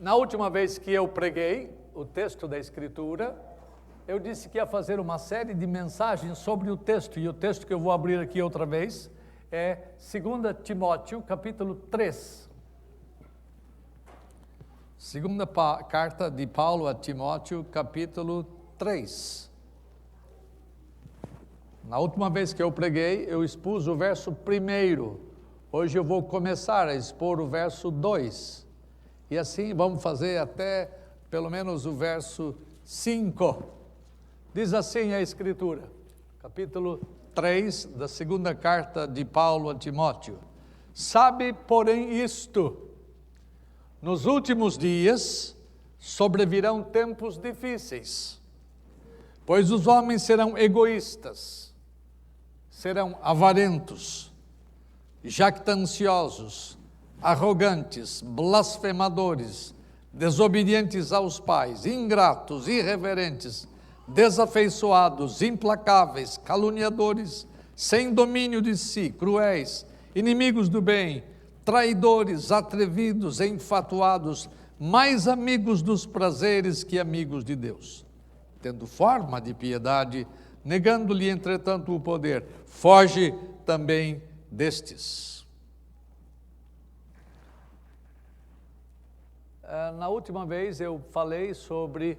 Na última vez que eu preguei o texto da Escritura, eu disse que ia fazer uma série de mensagens sobre o texto, e o texto que eu vou abrir aqui outra vez é 2 Timóteo, capítulo 3. Segunda carta de Paulo a Timóteo, capítulo 3. Na última vez que eu preguei, eu expus o verso 1. Hoje eu vou começar a expor o verso 2. E assim vamos fazer até pelo menos o verso 5. Diz assim a Escritura, capítulo 3 da segunda carta de Paulo a Timóteo. Sabe, porém, isto: nos últimos dias sobrevirão tempos difíceis, pois os homens serão egoístas, serão avarentos, jactanciosos, arrogantes, blasfemadores, desobedientes aos pais, ingratos, irreverentes, desafeiçoados, implacáveis, caluniadores, sem domínio de si, cruéis, inimigos do bem, traidores, atrevidos, enfatuados, mais amigos dos prazeres que amigos de Deus, tendo forma de piedade, negando-lhe, entretanto, o poder. Foge também destes. Na última vez eu falei sobre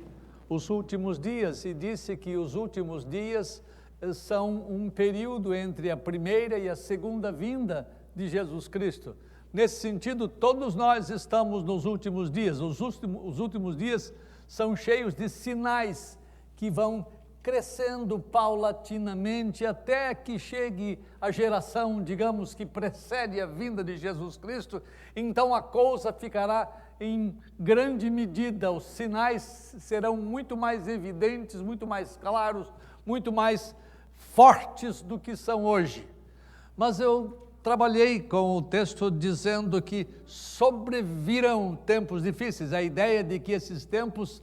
os últimos dias e disse que os últimos dias são um período entre a primeira e a segunda vinda de Jesus Cristo. Nesse sentido, todos nós estamos nos últimos dias. Os últimos dias são cheios de sinais que vão crescendo paulatinamente até que chegue a geração, digamos, que precede a vinda de Jesus Cristo. Então a coisa ficará em grande medida, os sinais serão muito mais evidentes, muito mais claros, muito mais fortes do que são hoje. Mas eu trabalhei com o texto dizendo que sobrevirão tempos difíceis, a ideia de que esses tempos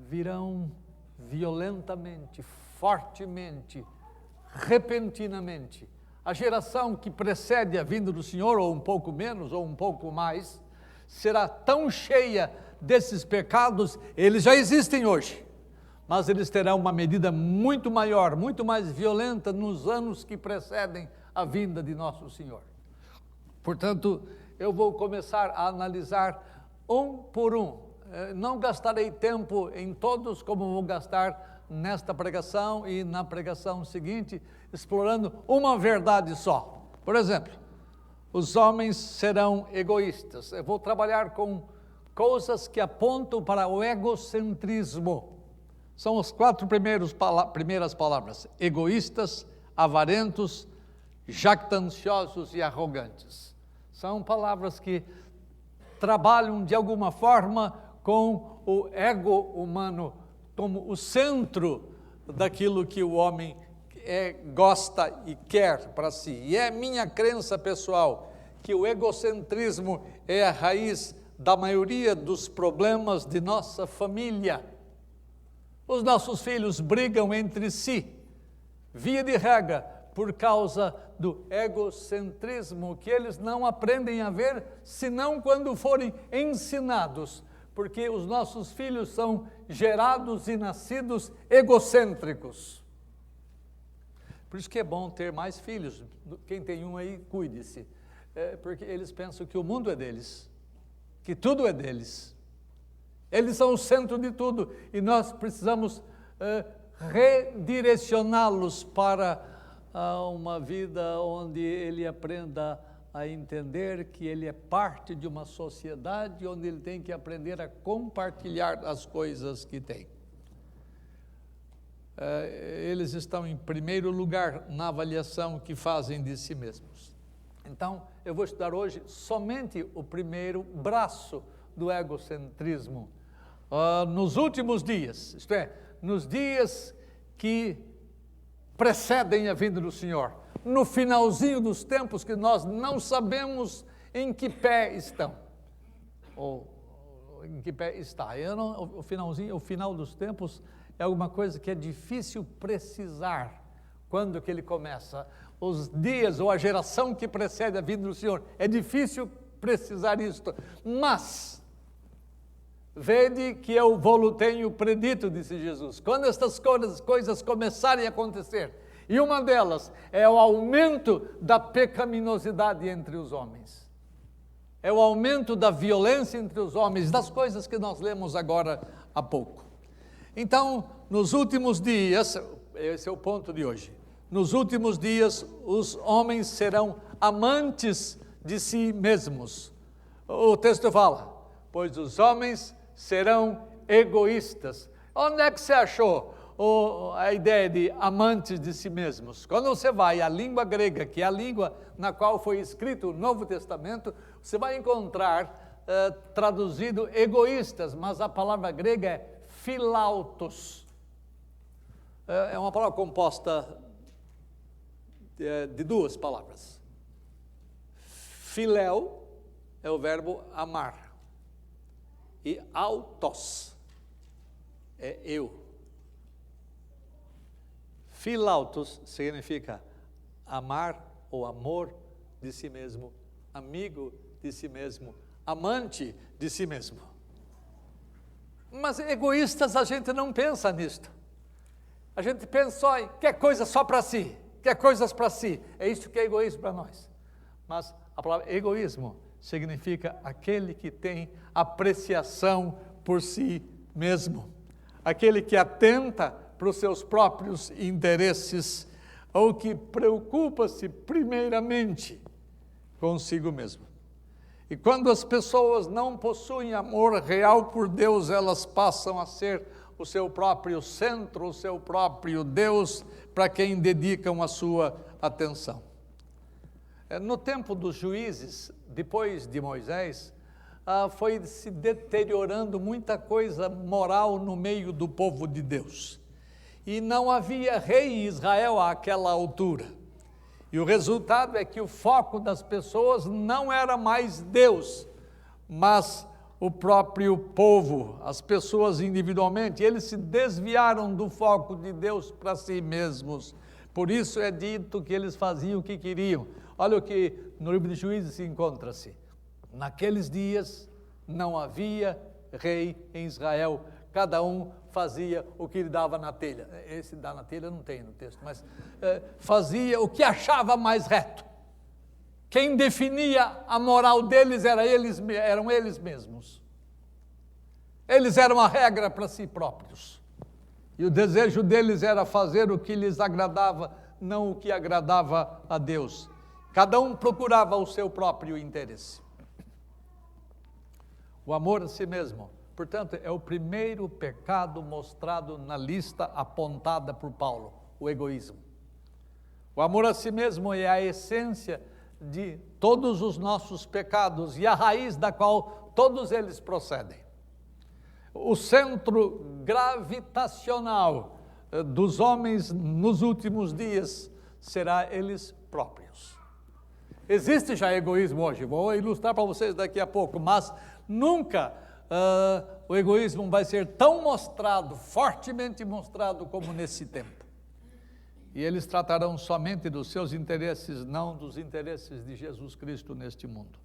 virão violentamente, fortemente, repentinamente. A geração que precede a vinda do Senhor, ou um pouco menos, ou um pouco mais, será tão cheia desses pecados, eles já existem hoje, mas eles terão uma medida muito maior, muito mais violenta nos anos que precedem a vinda de nosso Senhor. Portanto, eu vou começar a analisar um por um. Não gastarei tempo em todos, como vou gastar nesta pregação e na pregação seguinte, explorando uma verdade só. Por exemplo, os homens serão egoístas. Eu vou trabalhar com coisas que apontam para o egocentrismo. São as 4 primeiras palavras: egoístas, avarentos, jactanciosos e arrogantes. São palavras que trabalham de alguma forma com o ego humano como o centro daquilo que o homem gosta e quer para si. E é minha crença pessoal que o egocentrismo é a raiz da maioria dos problemas de nossa família. Os nossos filhos brigam entre si, via de regra, por causa do egocentrismo, que eles não aprendem a ver, senão quando forem ensinados, porque os nossos filhos são gerados e nascidos egocêntricos. Por isso que é bom ter mais filhos. Quem tem um aí, cuide-se. Porque eles pensam que o mundo é deles, que tudo é deles. Eles são o centro de tudo e nós precisamos redirecioná-los para uma vida onde ele aprenda a entender que ele é parte de uma sociedade onde ele tem que aprender a compartilhar as coisas que tem. Eles estão em primeiro lugar na avaliação que fazem de si mesmos. Então, eu vou estudar hoje somente o primeiro braço do egocentrismo. Nos últimos dias, isto é, nos dias que precedem a vinda do Senhor, no finalzinho dos tempos que nós não sabemos em que pé estão, ou em que pé está. O final dos tempos é alguma coisa que é difícil precisar quando que ele começa. Os dias ou a geração que precede a vinda do Senhor, é difícil precisar isto. Mas, vede que eu vou tenho predito, disse Jesus. Quando estas coisas começarem a acontecer, e uma delas é o aumento da pecaminosidade entre os homens. É o aumento da violência entre os homens, das coisas que nós lemos agora há pouco. Então, nos últimos dias, esse é o ponto de hoje, nos últimos dias os homens serão amantes de si mesmos. O texto fala, pois os homens serão egoístas. Onde é que você achou a ideia de amantes de si mesmos? Quando você vai à língua grega, que é a língua na qual foi escrito o Novo Testamento, você vai encontrar traduzido egoístas, mas a palavra grega é philautos. É uma palavra composta de duas palavras. Philéu é o verbo amar, e autos é eu. Philautos significa amar ou amor de si mesmo, amigo de si mesmo, amante de si mesmo. Mas egoístas a gente não pensa nisto. A gente pensa só em quer coisa só para si, quer coisas para si. É isso que é egoísmo para nós. Mas a palavra egoísmo significa aquele que tem apreciação por si mesmo, aquele que atenta para os seus próprios interesses, ou que preocupa-se primeiramente consigo mesmo. E quando as pessoas não possuem amor real por Deus, elas passam a ser o seu próprio centro, o seu próprio Deus, para quem dedicam a sua atenção. No tempo dos juízes, depois de Moisés, foi se deteriorando muita coisa moral no meio do povo de Deus. E não havia rei em Israel àquela altura. E o resultado é que o foco das pessoas não era mais Deus, mas o próprio povo, as pessoas individualmente. Eles se desviaram do foco de Deus para si mesmos. Por isso é dito que eles faziam o que queriam. Olha o que no livro de Juízes encontra-se. Naqueles dias não havia rei em Israel, cada um fazia o que lhe dava na telha. Esse dá na telha não tem no texto, mas fazia o que achava mais reto. Quem definia a moral deles eram eles mesmos. Eles eram a regra para si próprios. E o desejo deles era fazer o que lhes agradava, não o que agradava a Deus. Cada um procurava o seu próprio interesse. O amor a si mesmo, portanto, é o primeiro pecado mostrado na lista apontada por Paulo, o egoísmo. O amor a si mesmo é a essência de todos os nossos pecados e a raiz da qual todos eles procedem. O centro gravitacional dos homens nos últimos dias será eles próprios. Existe já egoísmo hoje, vou ilustrar para vocês daqui a pouco, mas nunca o egoísmo vai ser tão mostrado, fortemente mostrado como nesse tempo. E eles tratarão somente dos seus interesses, não dos interesses de Jesus Cristo neste mundo.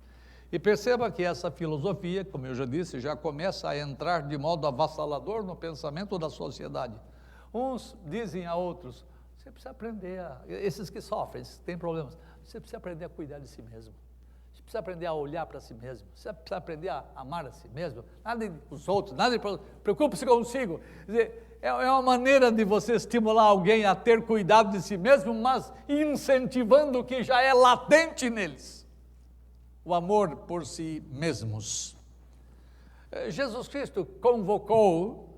E perceba que essa filosofia, como eu já disse, já começa a entrar de modo avassalador no pensamento da sociedade. Uns dizem a outros, você precisa aprender, esses que sofrem, esses que têm problemas, você precisa aprender a cuidar de si mesmo. Você precisa aprender a olhar para si mesmo, você precisa aprender a amar a si mesmo, nada dos outros, nada de preocupe-se consigo. Quer dizer, é uma maneira de você estimular alguém a ter cuidado de si mesmo, mas incentivando o que já é latente neles, o amor por si mesmos. Jesus Cristo convocou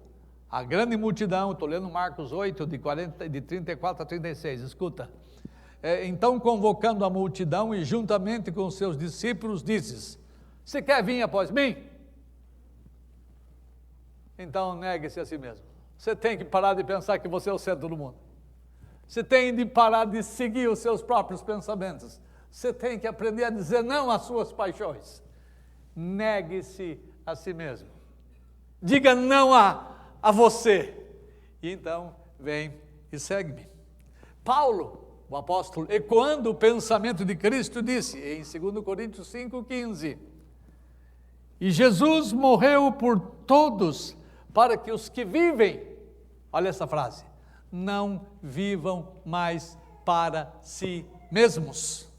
a grande multidão, estou lendo Marcos 8, de 34 a 36, escuta. Então, convocando a multidão e juntamente com os seus discípulos, disse: se quer vir após mim, então negue-se a si mesmo. Você tem que parar de pensar que você é o centro do mundo. Você tem de parar de seguir os seus próprios pensamentos. Você tem que aprender a dizer não às suas paixões. Negue-se a si mesmo. Diga não a você. E então, vem e segue-me. Paulo, o apóstolo, ecoando o pensamento de Cristo, disse em 2 Coríntios 5,15, E Jesus morreu por todos, para que os que vivem, olha essa frase, não vivam mais para si mesmos,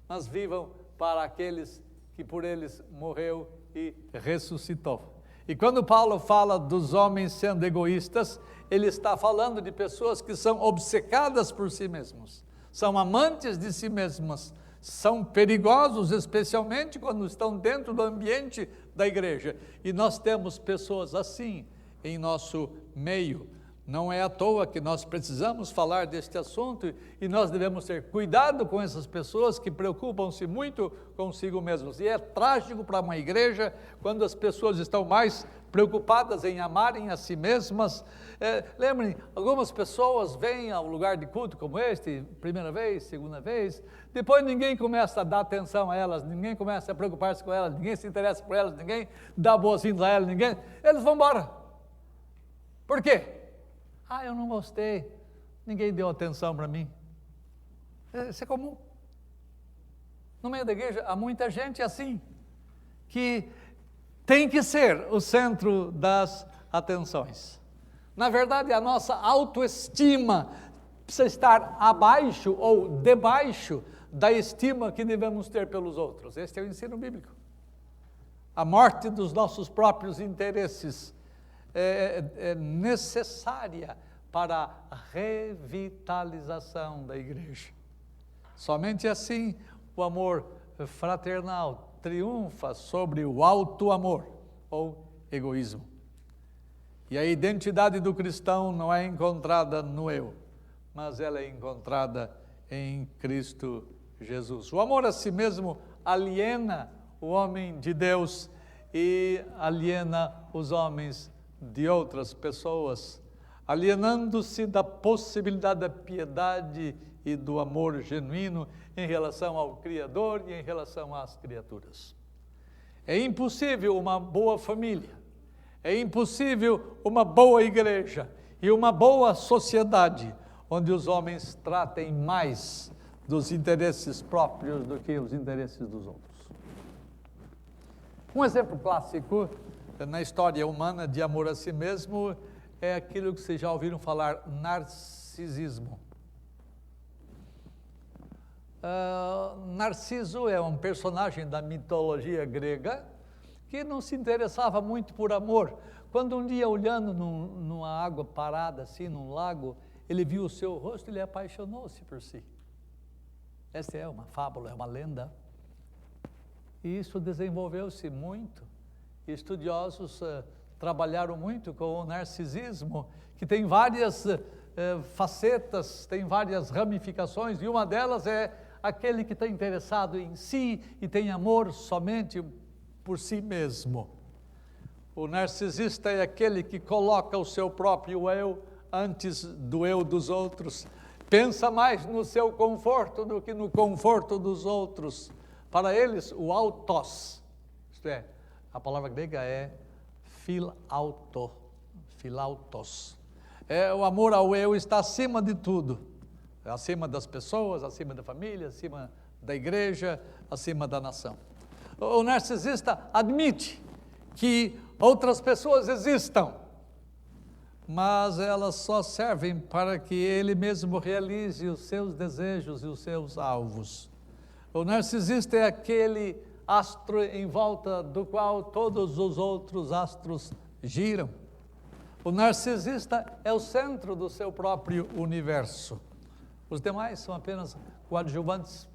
mas vivam para aqueles que por eles morreu e ressuscitou. E quando Paulo fala dos homens sendo egoístas, ele está falando de pessoas que são obcecadas por si mesmos, são amantes de si mesmas, são perigosos, especialmente quando estão dentro do ambiente da igreja. E nós temos pessoas assim em nosso meio. Não é à toa que nós precisamos falar deste assunto e nós devemos ter cuidado com essas pessoas que preocupam-se muito consigo mesmos. E é trágico para uma igreja quando as pessoas estão mais preocupadas em amarem a si mesmas. Lembrem, algumas pessoas vêm ao lugar de culto como este, primeira vez, segunda vez, depois ninguém começa a dar atenção a elas, ninguém começa a preocupar-se com elas, ninguém se interessa por elas, ninguém dá boas-vindas a elas, eles vão embora. Por quê? Eu não gostei, ninguém deu atenção para mim. Isso é comum. No meio da igreja há muita gente assim, que tem que ser o centro das atenções. Na verdade, a nossa autoestima precisa estar abaixo ou debaixo da estima que devemos ter pelos outros. Este é o ensino bíblico. A morte dos nossos próprios interesses é necessária para a revitalização da igreja. Somente assim o amor fraternal triunfa sobre o auto-amor ou egoísmo. E a identidade do cristão não é encontrada no eu, mas ela é encontrada em Cristo Jesus. O amor a si mesmo aliena o homem de Deus e aliena os homens de outras pessoas, alienando-se da possibilidade da piedade e do amor genuíno em relação ao Criador e em relação às criaturas. É impossível uma boa família, é impossível uma boa igreja e uma boa sociedade onde os homens tratem mais dos interesses próprios do que os interesses dos outros. Um exemplo clássico na história humana de amor a si mesmo é aquilo que vocês já ouviram falar, narcisismo. Narciso é um personagem da mitologia grega que não se interessava muito por amor. Quando um dia, olhando numa água parada, assim, num lago, ele viu o seu rosto e ele apaixonou-se por si. Essa é uma fábula, é uma lenda. E isso desenvolveu-se muito. Estudiosos trabalharam muito com o narcisismo, que tem várias facetas, tem várias ramificações, e uma delas é aquele que está interessado em si e tem amor somente por si mesmo. O narcisista é aquele que coloca o seu próprio eu antes do eu dos outros, pensa mais no seu conforto do que no conforto dos outros. Para eles, o autos, isto é, a palavra grega é philautos. O amor ao eu está acima de tudo, acima das pessoas, acima da família, acima da igreja, acima da nação. O narcisista admite que outras pessoas existam, mas elas só servem para que ele mesmo realize os seus desejos e os seus alvos. O narcisista é aquele astro em volta do qual todos os outros astros giram. O narcisista é o centro do seu próprio universo. Os demais são apenas coadjuvantes.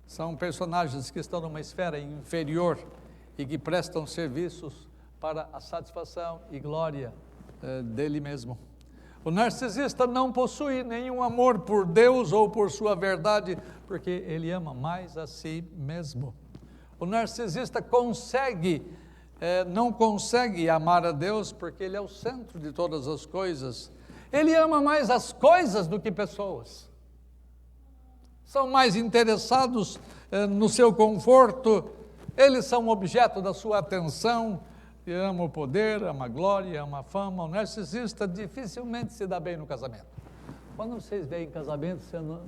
São personagens que estão numa esfera inferior e que prestam serviços para a satisfação e glória dele mesmo. O narcisista não possui nenhum amor por Deus ou por sua verdade, porque ele ama mais a si mesmo. O narcisista não consegue amar a Deus porque ele é o centro de todas as coisas. Ele ama mais as coisas do que pessoas. São mais interessados no seu conforto, eles são objeto da sua atenção, e ama o poder, ama a glória, ama a fama. O narcisista dificilmente se dá bem no casamento. Quando vocês veem casamentos sendo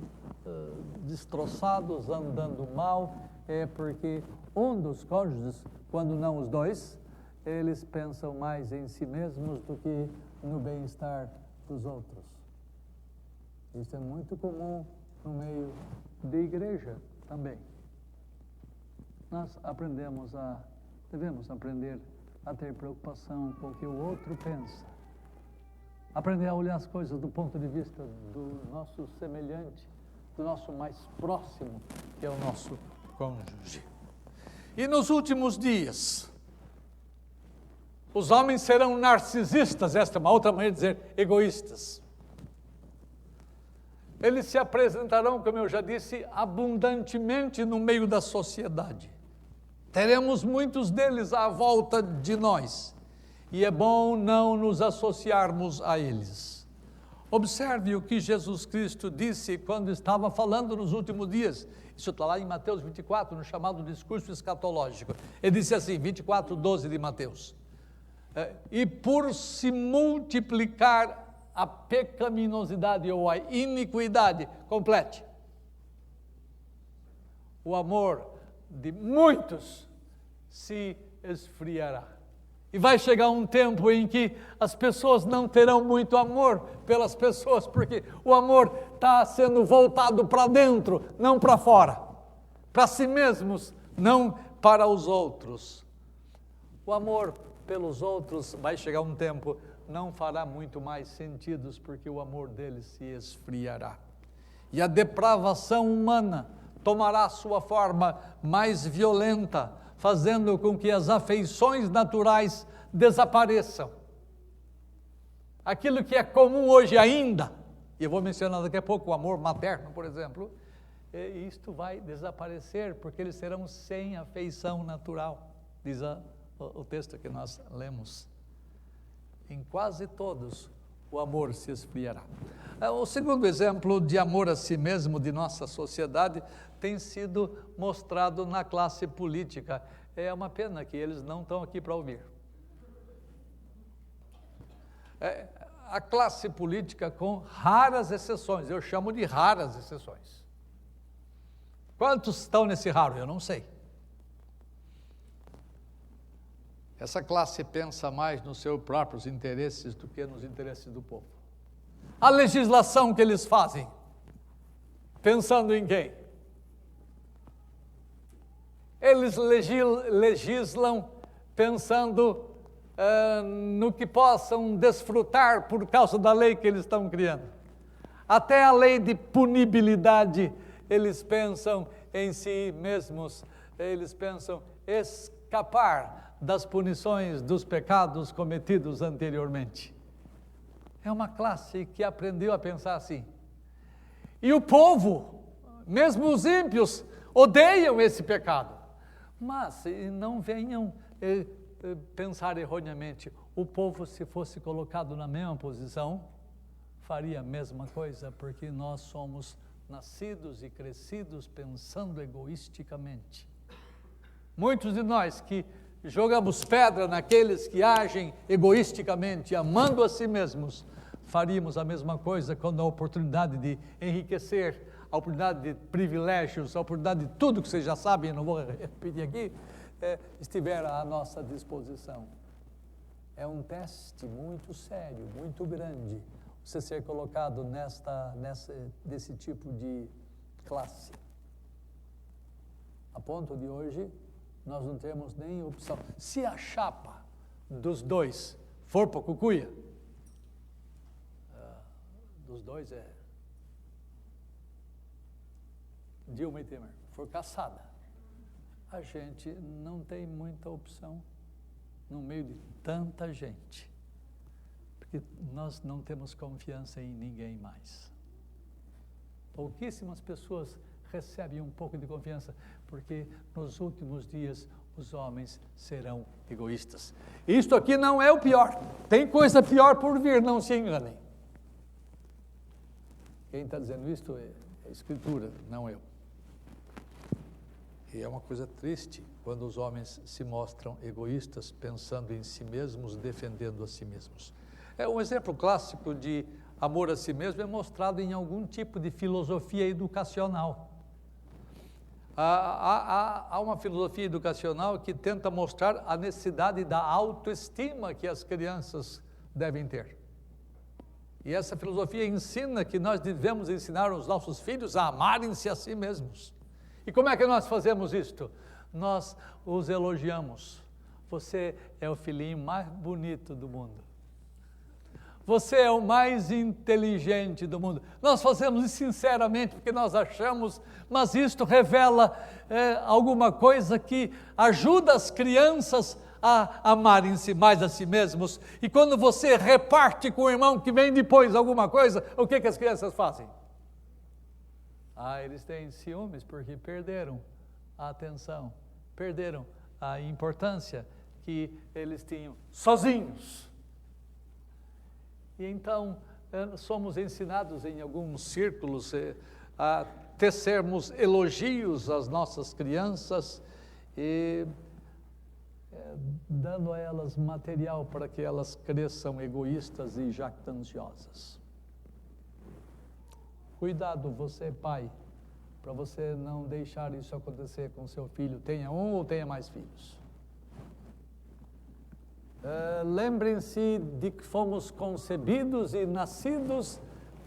destroçados, andando mal, é porque um dos cônjuges, quando não os dois, eles pensam mais em si mesmos do que no bem-estar dos outros. Isso é muito comum no meio de igreja também. Nós devemos aprender a ter preocupação com o que o outro pensa. Aprender a olhar as coisas do ponto de vista do nosso semelhante, do nosso mais próximo, que é o nosso cônjuge. E nos últimos dias, os homens serão narcisistas, esta é uma outra maneira de dizer egoístas. Eles se apresentarão, como eu já disse, abundantemente no meio da sociedade. Teremos muitos deles à volta de nós, e é bom não nos associarmos a eles. Observe o que Jesus Cristo disse quando estava falando nos últimos dias. Isso está lá em Mateus 24, no chamado discurso escatológico. Ele disse assim, 24:12 de Mateus. E por se multiplicar a pecaminosidade ou a iniquidade, complete. O amor de muitos se esfriará. E vai chegar um tempo em que as pessoas não terão muito amor pelas pessoas, porque o amor está sendo voltado para dentro, não para fora. Para si mesmos, não para os outros. O amor pelos outros vai chegar um tempo, não fará muito mais sentido, porque o amor deles se esfriará. E a depravação humana tomará sua forma mais violenta, fazendo com que as afeições naturais desapareçam. Aquilo que é comum hoje ainda, e eu vou mencionar daqui a pouco o amor materno, por exemplo, isto vai desaparecer, porque eles serão sem afeição natural, diz o texto que nós lemos. Em quase todos, o amor se esfriará. O segundo exemplo de amor a si mesmo de nossa sociedade tem sido mostrado na classe política. É uma pena que eles não estão aqui para ouvir. A classe política, com raras exceções, eu chamo de raras exceções. Quantos estão nesse raro? Eu não sei. Essa classe pensa mais nos seus próprios interesses do que nos interesses do povo. A legislação que eles fazem, pensando em quem? Eles legislam pensando no que possam desfrutar por causa da lei que eles estão criando. Até a lei de punibilidade, eles pensam em si mesmos, eles pensam escapar das punições dos pecados cometidos anteriormente. É uma classe que aprendeu a pensar assim. E o povo, mesmo os ímpios, odeiam esse pecado. Mas não venham pensar erroneamente. O povo, se fosse colocado na mesma posição, faria a mesma coisa, porque nós somos nascidos e crescidos pensando egoisticamente. Muitos de nós que jogamos pedra naqueles que agem egoisticamente, amando a si mesmos, faríamos a mesma coisa quando a oportunidade de enriquecer, a oportunidade de privilégios, a oportunidade de tudo que vocês já sabem, não vou repetir aqui, estiver à nossa disposição. É um teste muito sério, muito grande, você ser colocado desse tipo de classe. A ponto de hoje, nós não temos nem opção. Se a chapa dos dois for para cucuia, dos dois Dilma e Temer, for caçada, a gente não tem muita opção no meio de tanta gente, porque nós não temos confiança em ninguém mais. Pouquíssimas pessoas recebem um pouco de confiança, porque nos últimos dias os homens serão egoístas. Isto aqui não é o pior, tem coisa pior por vir, não se enganem. Quem está dizendo isto é a Escritura, não eu. E é uma coisa triste quando os homens se mostram egoístas, pensando em si mesmos, defendendo a si mesmos. Um exemplo clássico de amor a si mesmo é mostrado em algum tipo de filosofia educacional. Há uma filosofia educacional que tenta mostrar a necessidade da autoestima que as crianças devem ter. E essa filosofia ensina que nós devemos ensinar os nossos filhos a amarem-se a si mesmos. E como é que nós fazemos isto? Nós os elogiamos. Você é o filhinho mais bonito do mundo. Você é o mais inteligente do mundo. Nós fazemos isso sinceramente porque nós achamos, mas isto revela alguma coisa que ajuda as crianças a amarem-se mais a si mesmos. E quando você reparte com o irmão que vem depois alguma coisa, o que as crianças fazem? Eles têm ciúmes porque perderam a atenção, perderam a importância que eles tinham sozinhos. E então somos ensinados em alguns círculos a tecermos elogios às nossas crianças e dando a elas material para que elas cresçam egoístas e jactanciosas. Cuidado, você pai, para você não deixar isso acontecer com seu filho, tenha um ou tenha mais filhos. Lembrem-se de que fomos concebidos e nascidos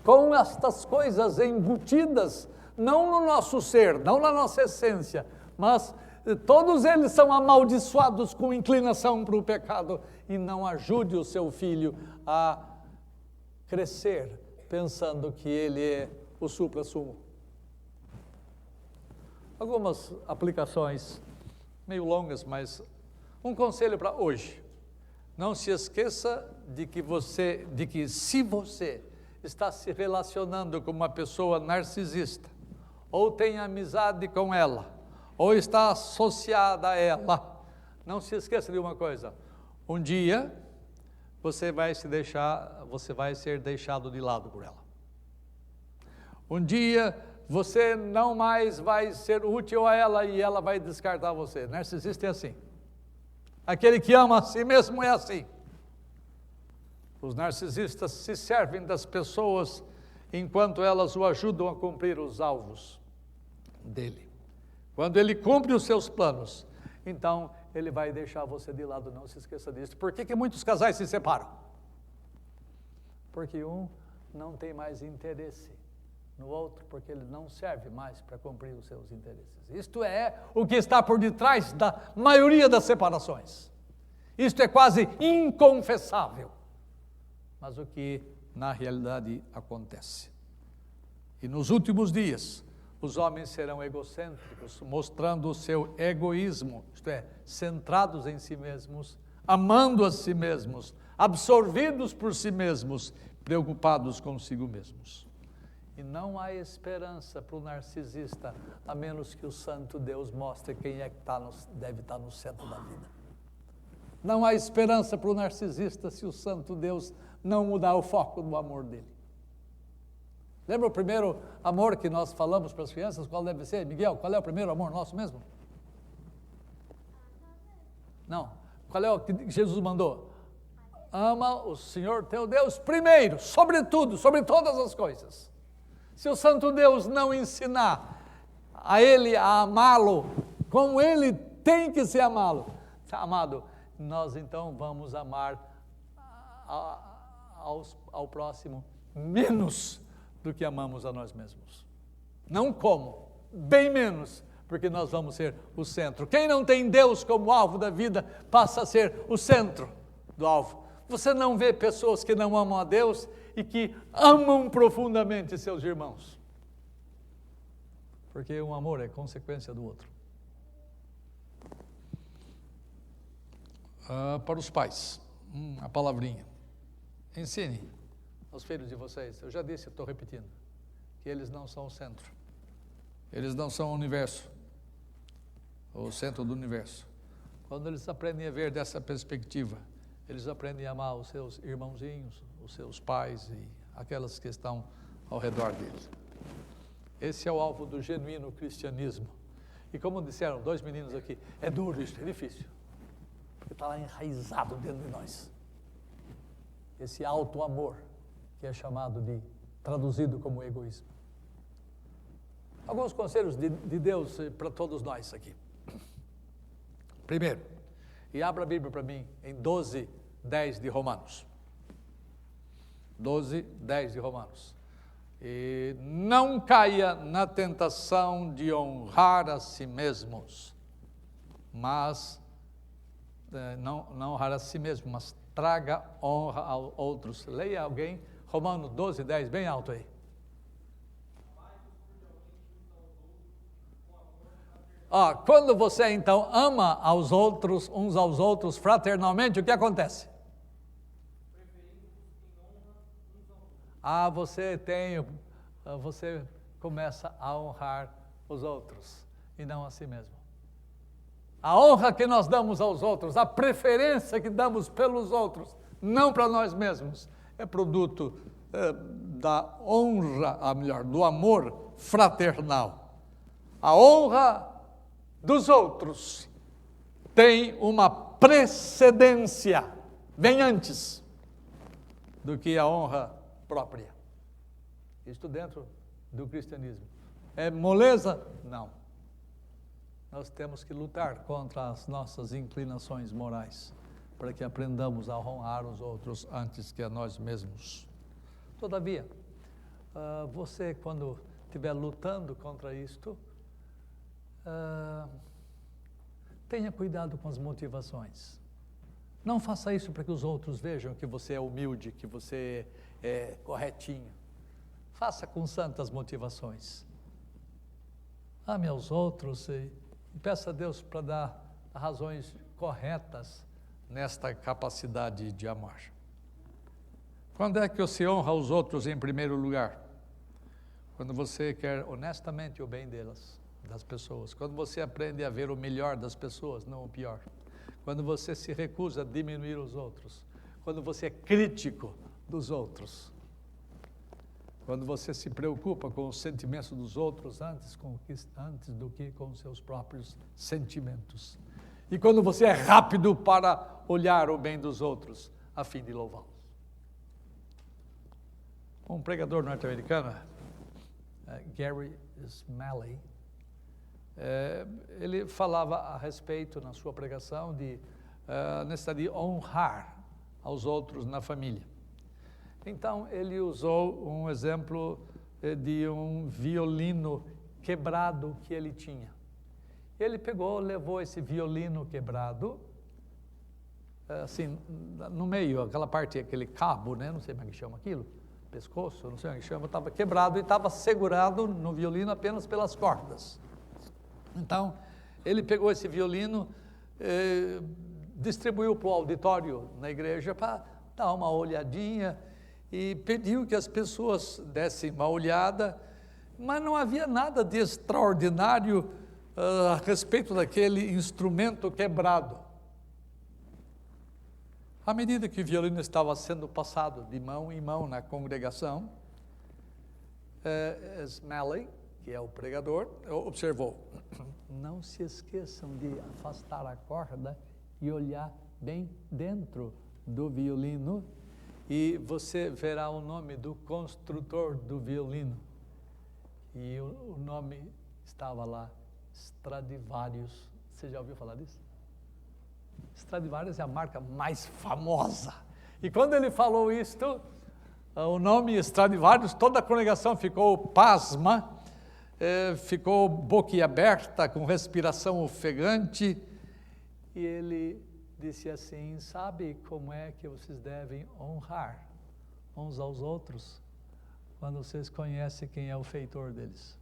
com estas coisas embutidas, não no nosso ser, não na nossa essência, mas todos eles são amaldiçoados com inclinação para o pecado. E não ajude o seu filho a crescer pensando que ele é o supra-sumo. Algumas aplicações meio longas, mas um conselho para hoje. Não se esqueça de que se você está se relacionando com uma pessoa narcisista, ou tem amizade com ela, ou está associada a ela, não se esqueça de uma coisa: um dia você vai ser deixado de lado por ela. Um dia você não mais vai ser útil a ela e ela vai descartar você. Narcisista é assim. Aquele que ama a si mesmo é assim. Os narcisistas se servem das pessoas enquanto elas o ajudam a cumprir os alvos dele. Quando ele cumpre os seus planos, então ele vai deixar você de lado, não se esqueça disso. Por que muitos casais se separam? Porque um não tem mais interesse no outro, porque ele não serve mais para cumprir os seus interesses. Isto é o que está por detrás da maioria das separações. Isto é quase inconfessável, mas o que na realidade acontece. E nos últimos dias, os homens serão egocêntricos, mostrando o seu egoísmo, isto é, centrados em si mesmos, amando a si mesmos, absorvidos por si mesmos, preocupados consigo mesmos. E não há esperança para o narcisista, a menos que o Santo Deus mostre quem é que deve estar no centro da vida. Não há esperança para o narcisista se o Santo Deus não mudar o foco do amor dele. Lembra o primeiro amor que nós falamos para as crianças? Qual deve ser? Miguel, qual é o primeiro amor nosso mesmo? Não. Qual é o que Jesus mandou? Ama o Senhor teu Deus primeiro, sobre tudo, sobre todas as coisas. Se o Santo Deus não ensinar a ele a amá-lo, como ele tem que ser amado, nós então vamos amar ao próximo menos do que amamos a nós mesmos. Não como, bem menos, porque nós vamos ser o centro. Quem não tem Deus como alvo da vida passa a ser o centro do alvo. Você não vê pessoas que não amam a Deus e que amam profundamente seus irmãos. Porque um amor é consequência do outro. Para os pais, a palavrinha. Ensine aos filhos de vocês. Eu já disse, estou repetindo, que eles não são o centro. Eles não são o universo, o centro do universo. Quando eles aprendem a ver dessa perspectiva, eles aprendem a amar os seus irmãozinhos, os seus pais e aquelas que estão ao redor deles. Esse é o alvo do genuíno cristianismo. E como disseram 2 meninos aqui, é duro isso, é difícil. Porque está lá enraizado dentro de nós. Esse auto-amor, que é traduzido como egoísmo. Alguns conselhos de Deus para todos nós aqui. Primeiro, e abra a Bíblia para mim em 12:10 de Romanos. 12:10 de Romanos. E não caia na tentação de honrar a si mesmos, mas não honrar a si mesmo, mas traga honra a outros. Leia alguém, Romanos 12:10, bem alto aí. Quando você então ama aos outros, uns aos outros fraternalmente, o que acontece? Você começa a honrar os outros e não a si mesmo. A honra que nós damos aos outros, a preferência que damos pelos outros, não para nós mesmos, é produto da honra, do amor fraternal. A honra dos outros tem uma precedência, vem antes do que a honra própria. Isto dentro do cristianismo. É moleza? Não. Nós temos que lutar contra as nossas inclinações morais, para que aprendamos a honrar os outros antes que a nós mesmos. Todavia, você quando estiver lutando contra isto, tenha cuidado com as motivações. Não faça isso para que os outros vejam que você é humilde, que você é corretinho. Faça com santas motivações. Ame aos outros e peça a Deus para dar razões corretas nesta capacidade de amar. Quando é que você honra os outros em primeiro lugar? Quando você quer honestamente o bem delas, das pessoas. Quando você aprende a ver o melhor das pessoas, não o pior. Quando você se recusa a diminuir os outros. Quando você é crítico dos outros. Quando você se preocupa com os sentimentos dos outros antes do que com os seus próprios sentimentos. E quando você é rápido para olhar o bem dos outros, a fim de louvá-los. Um pregador norte-americano, Gary Smalley, ele falava a respeito, na sua pregação, de necessidade de honrar aos outros na família. Então, ele usou um exemplo de um violino quebrado que ele tinha. Ele levou esse violino quebrado, assim, no meio, aquela parte, aquele cabo, né? Não sei como é que chama aquilo, pescoço, não sei como é que chama, estava quebrado e estava segurado no violino apenas pelas cordas. Então, ele pegou esse violino, distribuiu para o auditório na igreja para dar uma olhadinha e pediu que as pessoas dessem uma olhada, mas não havia nada de extraordinário a respeito daquele instrumento quebrado. À medida que o violino estava sendo passado de mão em mão na congregação, Smalley, que é o pregador, observou: não se esqueçam de afastar a corda e olhar bem dentro do violino, e você verá o nome do construtor do violino. E o nome estava lá, Stradivarius. Você já ouviu falar disso? Stradivarius é a marca mais famosa. E quando ele falou isto, o nome Stradivarius, toda a congregação ficou pasma, ficou boquiaberta, com respiração ofegante, e ele disse assim: sabe como é que vocês devem honrar uns aos outros? Quando vocês conhecem quem é o feitor deles.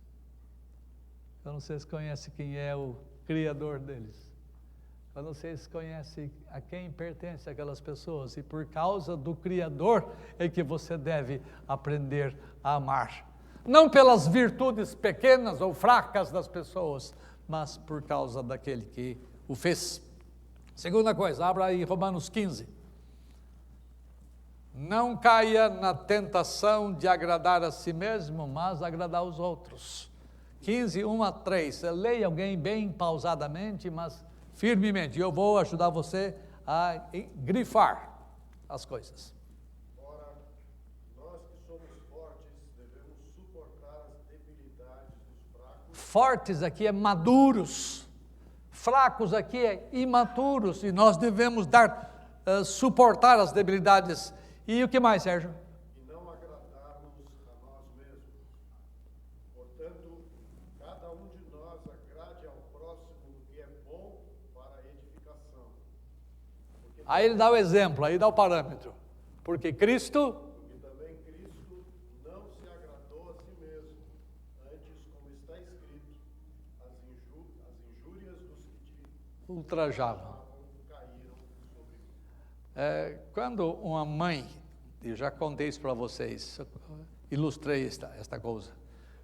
Quando vocês conhecem quem é o criador deles. Quando vocês conhecem a quem pertence aquelas pessoas, e por causa do Criador é que você deve aprender a amar. Não pelas virtudes pequenas ou fracas das pessoas, mas por causa daquele que o fez. Segunda coisa, abra aí Romanos 15. Não caia na tentação de agradar a si mesmo, mas agradar os outros. 15, 1 a 3. Leia alguém bem pausadamente, mas firmemente. Eu vou ajudar você a grifar as coisas. Ora, nós que somos fortes devemos suportar as debilidades dos fracos fortes aqui é maduros, fracos aqui é imaturos, e nós devemos suportar as debilidades. E o que mais, Sérgio? E não agradarmos a nós mesmos. Portanto, cada um de nós agrade ao próximo o que é bom para a edificação. Aí ele dá o exemplo, aí dá o parâmetro. Porque Cristo... Porque também Cristo não se agradou a si mesmo. Antes, como está escrito, as injúrias dos que te ultrajavam. caíram sobre mim. Quando uma mãe, eu já contei isso para vocês, ilustrei esta coisa.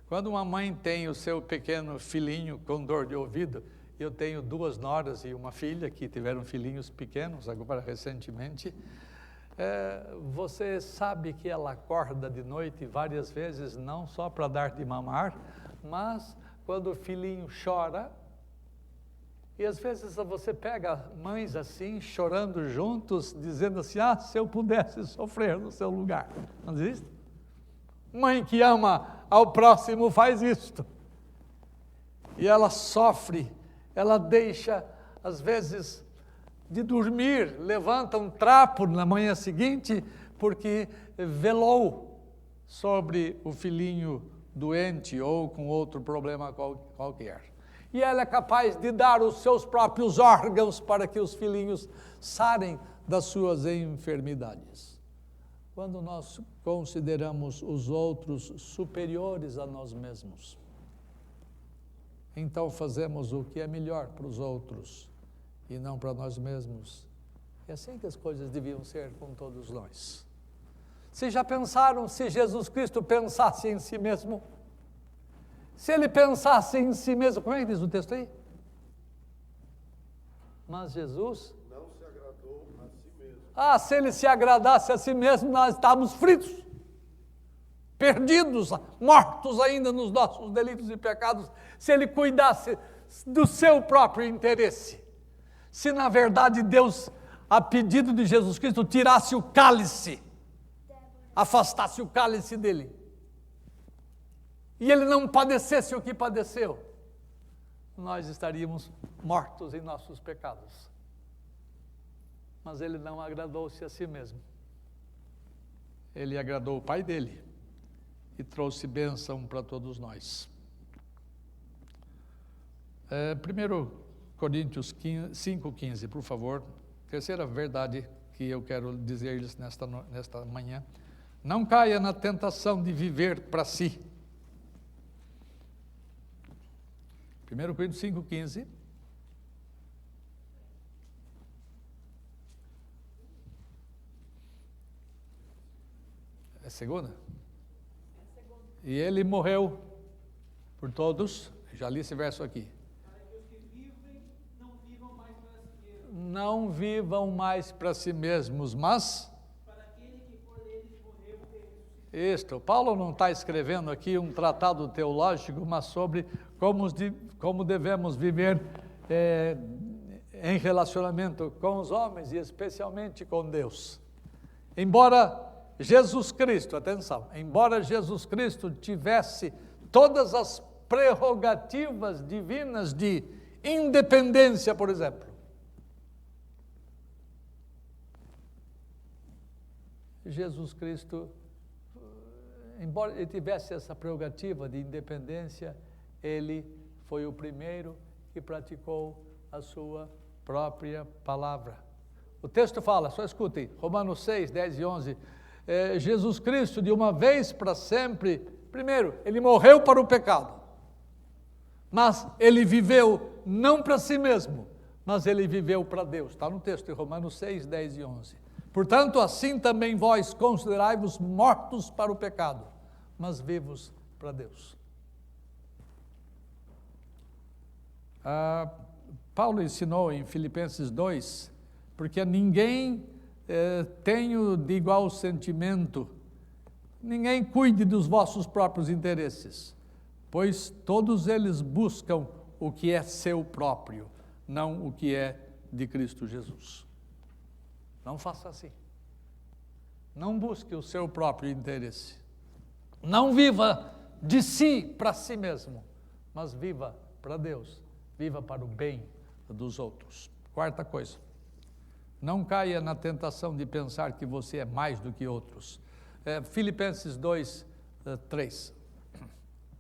Quando uma mãe tem o seu pequeno filhinho com dor de ouvido, eu tenho 2 noras e uma filha que tiveram filhinhos pequenos, agora recentemente, você sabe que ela acorda de noite várias vezes, não só para dar de mamar, mas quando o filhinho chora, e às vezes você pega mães assim, chorando juntos, dizendo assim, se eu pudesse sofrer no seu lugar. Não existe? Mãe que ama ao próximo faz isto. E ela sofre, ela deixa, às vezes, de dormir, levanta um trapo na manhã seguinte, porque velou sobre o filhinho doente ou com outro problema qualquer. E ela é capaz de dar os seus próprios órgãos para que os filhinhos sarem das suas enfermidades. Quando nós consideramos os outros superiores a nós mesmos, então fazemos o que é melhor para os outros e não para nós mesmos. É assim que as coisas deviam ser com todos nós. Vocês já pensaram se Jesus Cristo pensasse em si mesmo? Se ele pensasse em si mesmo, como é que diz o texto aí? Mas Jesus Não se agradou a si mesmo. se ele se agradasse a si mesmo, nós estávamos fritos, perdidos, mortos ainda nos nossos delitos e pecados, se ele cuidasse do seu próprio interesse. Se na verdade Deus, a pedido de Jesus Cristo, tirasse o cálice, afastasse o cálice dele, e ele não padecesse o que padeceu, nós estaríamos mortos em nossos pecados. Mas ele não agradou-se a si mesmo. Ele agradou o Pai dele e trouxe bênção para todos nós. 1 Coríntios 5,15, por favor. Terceira verdade que eu quero dizer-lhes nesta manhã. Não caia na tentação de viver para si. 1 Coríntios 5,15. É segunda? E ele morreu por todos. Já li esse verso aqui. Para que os que vivem não vivam mais para si mesmos. Não vivam mais para si mesmos, mas... Para aquele que por eles morreu e ressuscitou. Isto, Paulo não está escrevendo aqui um tratado teológico, mas sobre como devemos viver em relacionamento com os homens e especialmente com Deus. Embora Jesus Cristo, atenção, embora Jesus Cristo tivesse todas as prerrogativas divinas de independência, por exemplo, Jesus Cristo, embora ele tivesse essa prerrogativa de independência, ele foi o primeiro que praticou a sua própria palavra. O texto fala, só escutem, Romanos 6, 10 e 11, Jesus Cristo, de uma vez para sempre, primeiro, ele morreu para o pecado, mas ele viveu não para si mesmo, mas ele viveu para Deus. Está no texto de Romanos 6, 10 e 11. Portanto, assim também vós considerai-vos mortos para o pecado, mas vivos para Deus. Paulo ensinou em Filipenses 2, porque ninguém tenha de igual sentimento, ninguém cuide dos vossos próprios interesses, pois todos eles buscam o que é seu próprio, não o que é de Cristo Jesus. Não faça assim. Não busque o seu próprio interesse. Não viva de si para si mesmo, mas viva para Deus, viva para o bem dos outros. Quarta coisa, não caia na tentação de pensar que você é mais do que outros. Filipenses 2, 3.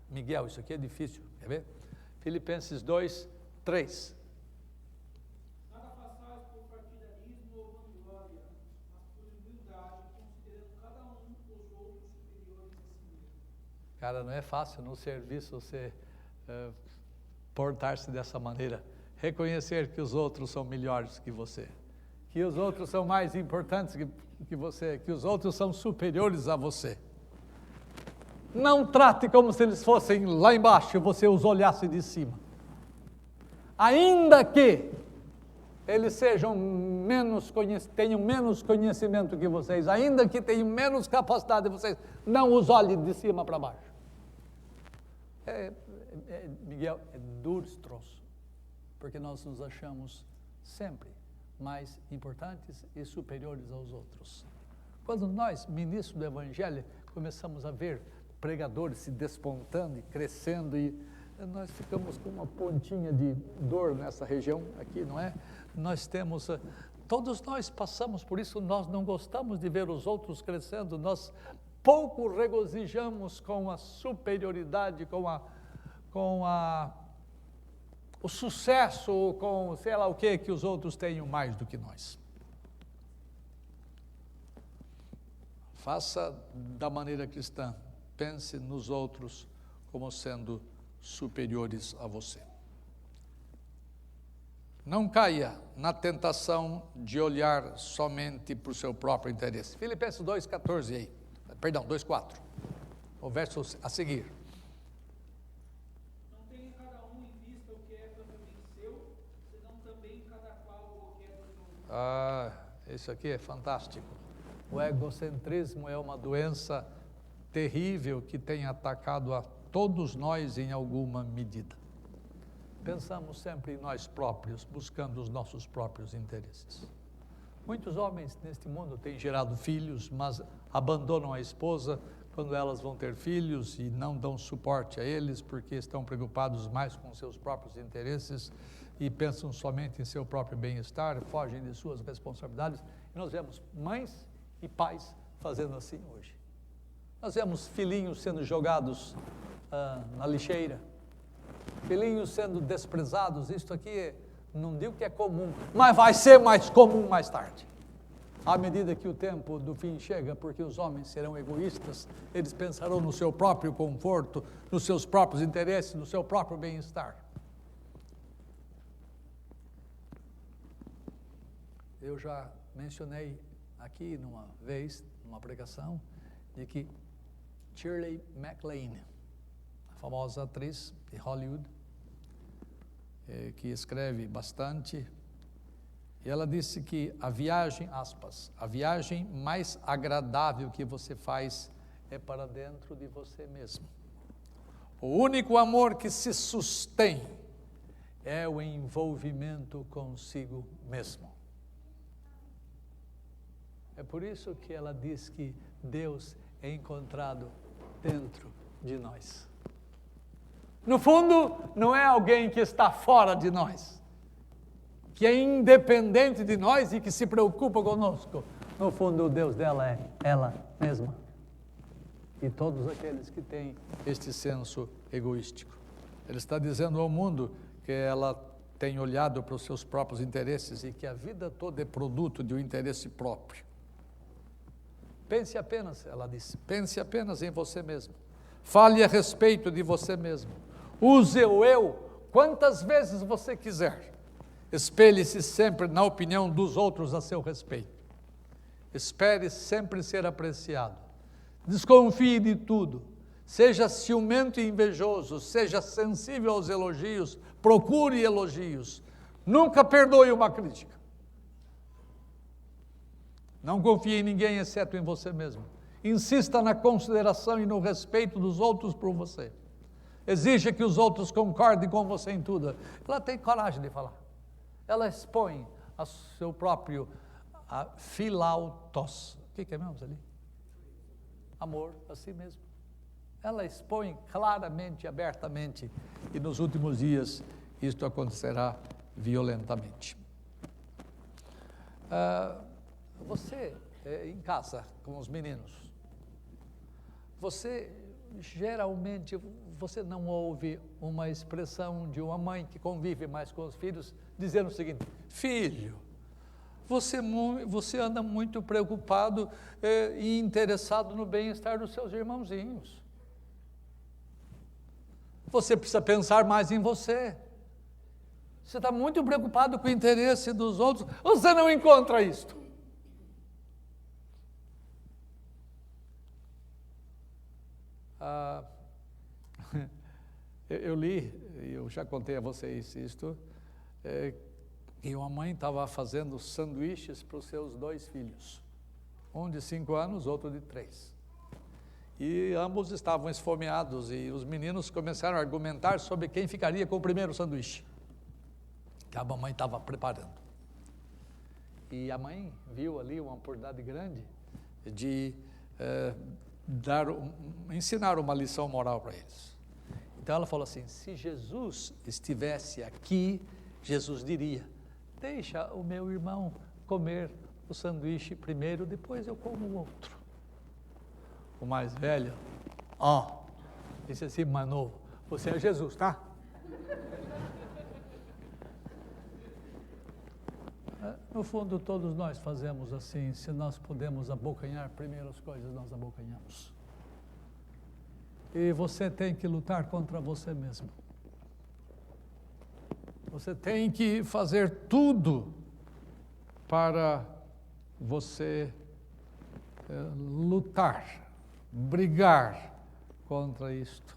Miguel, isso aqui é difícil, quer ver? Filipenses 2, 3. Nada façais por partidarismo ou vanglória, mas por humildade, considerando cada um os outros superiores a si mesmo. Cara, não é fácil no serviço você portar-se dessa maneira. Reconhecer que os outros são melhores que você, que os outros são mais importantes que você, que os outros são superiores a você. Não trate como se eles fossem lá embaixo e você os olhasse de cima. Ainda que eles sejam tenham menos conhecimento que vocês, ainda que tenham menos capacidade que vocês, não os olhe de cima para baixo. Miguel, é duro esse troço, porque nós nos achamos sempre mais importantes e superiores aos outros. Quando nós, ministros do Evangelho, começamos a ver pregadores se despontando e crescendo, e nós ficamos com uma pontinha de dor nessa região aqui, não é? Todos nós passamos por isso, nós não gostamos de ver os outros crescendo, nós pouco regozijamos com a superioridade, com o sucesso, com sei lá o que os outros tenham mais do que nós. Faça da maneira cristã, pense nos outros como sendo superiores a você. Não caia na tentação de olhar somente para o seu próprio interesse. Filipenses 2,14 aí, perdão, 2,4, o verso a seguir. Não tenha cada um em vista o que é propriamente seu, senão também cada qual o que é do outro. Isso aqui é fantástico. O egocentrismo é uma doença terrível que tem atacado a todos nós em alguma medida. Pensamos sempre em nós próprios, buscando os nossos próprios interesses. Muitos homens neste mundo têm gerado filhos, mas abandonam a esposa quando elas vão ter filhos e não dão suporte a eles porque estão preocupados mais com seus próprios interesses e pensam somente em seu próprio bem-estar, fogem de suas responsabilidades. E nós vemos mães e pais fazendo assim hoje. Nós vemos filhinhos sendo jogados na lixeira, filhinhos sendo desprezados. Isto aqui não digo que é comum, mas vai ser mais comum mais tarde, à medida que o tempo do fim chega, porque os homens serão egoístas, eles pensarão no seu próprio conforto, nos seus próprios interesses, no seu próprio bem-estar. Eu já mencionei aqui numa pregação, de que Shirley MacLaine, a famosa atriz de Hollywood, que escreve bastante, e ela disse que a viagem mais agradável que você faz é para dentro de você mesmo. O único amor que se sustém é o envolvimento consigo mesmo. É por isso que ela diz que Deus é encontrado dentro de nós. No fundo, não é alguém que está fora de nós, que é independente de nós e que se preocupa conosco. No fundo, o Deus dela é ela mesma. E todos aqueles que têm este senso egoístico. Ele está dizendo ao mundo que ela tem olhado para os seus próprios interesses e que a vida toda é produto de um interesse próprio. Pense apenas, ela disse, pense apenas em você mesmo. Fale a respeito de você mesmo. Use o eu quantas vezes você quiser. Espelhe-se sempre na opinião dos outros a seu respeito. Espere sempre ser apreciado. Desconfie de tudo. Seja ciumento e invejoso. Seja sensível aos elogios. Procure elogios. Nunca perdoe uma crítica. Não confie em ninguém exceto em você mesmo. Insista na consideração e no respeito dos outros por você. Exija que os outros concordem com você em tudo. Ela tem coragem de falar. Ela expõe a seu próprio philautos. O que é mesmo ali? Amor a si mesmo. ela expõe claramente, abertamente, e nos últimos dias isto acontecerá violentamente. Você, em casa, com os meninos, você geralmente, você não ouve uma expressão de uma mãe que convive mais com os filhos, dizendo o seguinte: filho, você anda muito preocupado e interessado no bem-estar dos seus irmãozinhos. Você precisa pensar mais em você. Você está muito preocupado com o interesse dos outros. Você não encontra isto. Eu li, eu já contei a vocês isto, que uma mãe estava fazendo sanduíches para os seus 2 filhos. Um de 5 anos, outro de 3. E ambos estavam esfomeados e os meninos começaram a argumentar sobre quem ficaria com o primeiro sanduíche que a mamãe estava preparando. E a mãe viu ali uma oportunidade grande de ensinar uma lição moral para eles. Então ela falou assim: se Jesus estivesse aqui, Jesus diria: deixa o meu irmão comer o sanduíche primeiro, depois eu como o outro. O mais velho, disse assim, mais novo: você é Jesus, tá? No fundo, todos nós fazemos assim. Se nós podemos abocanhar primeiro as coisas, nós abocanhamos. E você tem que lutar contra você mesmo. Você tem que fazer tudo para você lutar, brigar contra isto.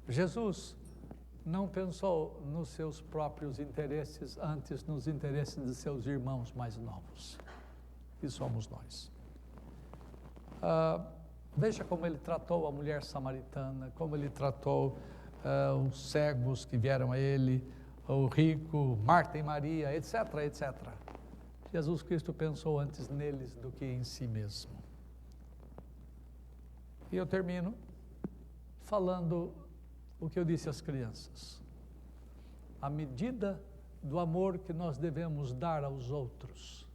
Jesus não pensou nos seus próprios interesses, antes nos interesses de seus irmãos mais novos, que somos nós. Veja como ele tratou a mulher samaritana, como ele tratou os cegos que vieram a ele, o rico, Marta e Maria, etc., etc. Jesus Cristo pensou antes neles do que em si mesmo. E eu termino falando o que eu disse às crianças. A medida do amor que nós devemos dar aos outros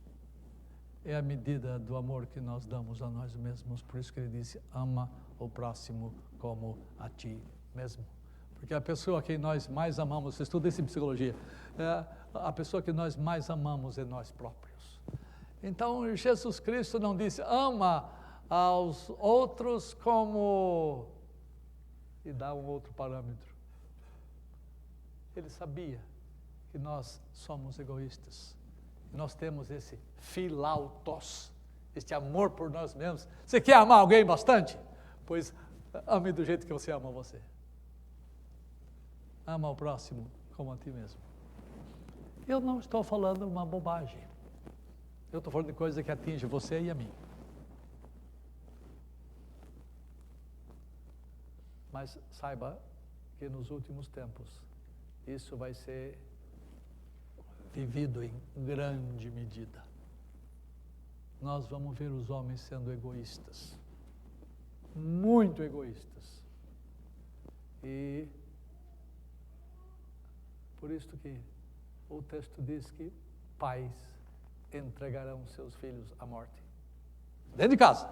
é a medida do amor que nós damos a nós mesmos. Por isso que ele disse: ama o próximo como a ti mesmo. Porque a pessoa que nós mais amamos, você estuda isso em psicologia, a pessoa que nós mais amamos é nós próprios. Então Jesus Cristo não disse: ama aos outros como... e dá um outro parâmetro. Ele sabia que nós somos egoístas. Nós temos esse philautos, este amor por nós mesmos. Você quer amar alguém bastante? Pois ame do jeito que você ama você. Ama o próximo como a ti mesmo. Eu não estou falando uma bobagem. Eu estou falando de coisa que atinge você e a mim. Mas saiba que nos últimos tempos isso vai ser vivido em grande medida. Nós vamos ver os homens sendo egoístas, muito egoístas. E por isso que o texto diz que pais entregarão seus filhos à morte. Dentro de casa,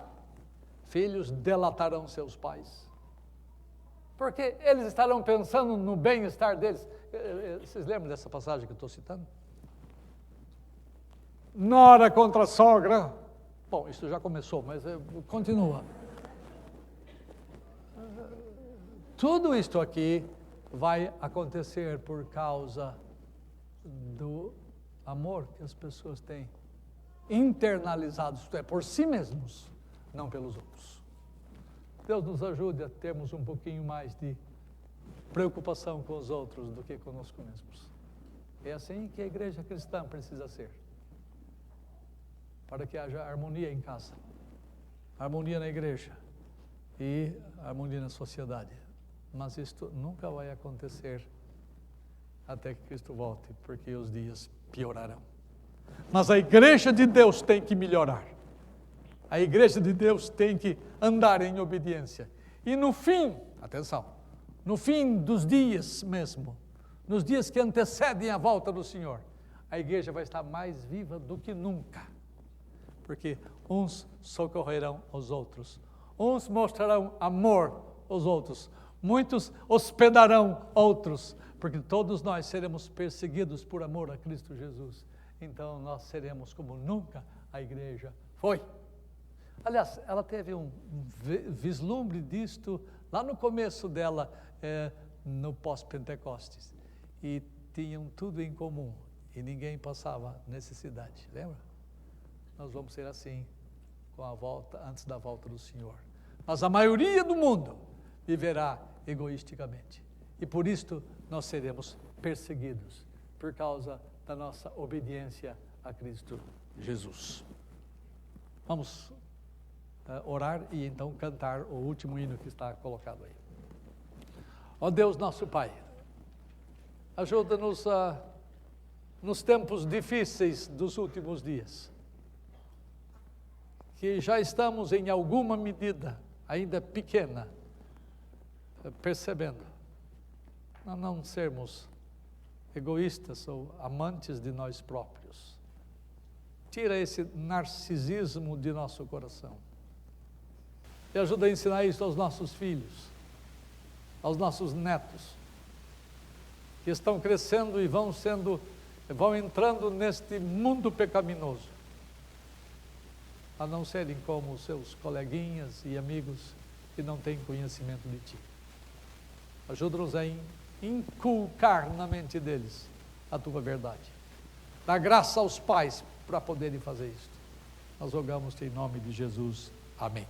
filhos delatarão seus pais. Porque eles estarão pensando no bem-estar deles. Vocês lembram dessa passagem que eu estou citando? Nora contra a sogra. Bom, isso já começou, mas continua. Tudo isto aqui vai acontecer por causa do amor que as pessoas têm internalizado, isto é, por si mesmos, não pelos outros. Deus nos ajude a termos um pouquinho mais de preocupação com os outros do que conosco mesmos. É assim que a igreja cristã precisa ser. Para que haja harmonia em casa, harmonia na igreja e harmonia na sociedade. Mas isto nunca vai acontecer até que Cristo volte, porque os dias piorarão. Mas a igreja de Deus tem que melhorar. A igreja de Deus tem que andar em obediência. E no fim, atenção, no fim dos dias mesmo, nos dias que antecedem a volta do Senhor, a igreja vai estar mais viva do que nunca. Porque uns socorrerão aos outros, uns mostrarão amor aos outros, muitos hospedarão outros, porque todos nós seremos perseguidos por amor a Cristo Jesus. Então nós seremos como nunca a igreja foi. Aliás, ela teve um vislumbre disto lá no começo dela, no pós-Pentecostes. E tinham tudo em comum, e ninguém passava necessidade, lembra? Nós vamos ser assim com a volta, antes da volta do Senhor. Mas a maioria do mundo viverá egoisticamente. E por isto nós seremos perseguidos, por causa da nossa obediência a Cristo Jesus. Vamos orar e então cantar o último hino que está colocado aí. Ó Deus nosso Pai, ajuda-nos nos tempos difíceis dos últimos dias, que já estamos em alguma medida, ainda pequena, percebendo, a não sermos egoístas ou amantes de nós próprios. Tira esse narcisismo de nosso coração. E ajuda a ensinar isso aos nossos filhos, aos nossos netos, que estão crescendo e vão entrando neste mundo pecaminoso, a não serem como os seus coleguinhas e amigos que não têm conhecimento de Ti. Ajuda-nos a inculcar na mente deles a Tua verdade. Dá graça aos pais para poderem fazer isto. Nós rogamos-te em nome de Jesus. Amém.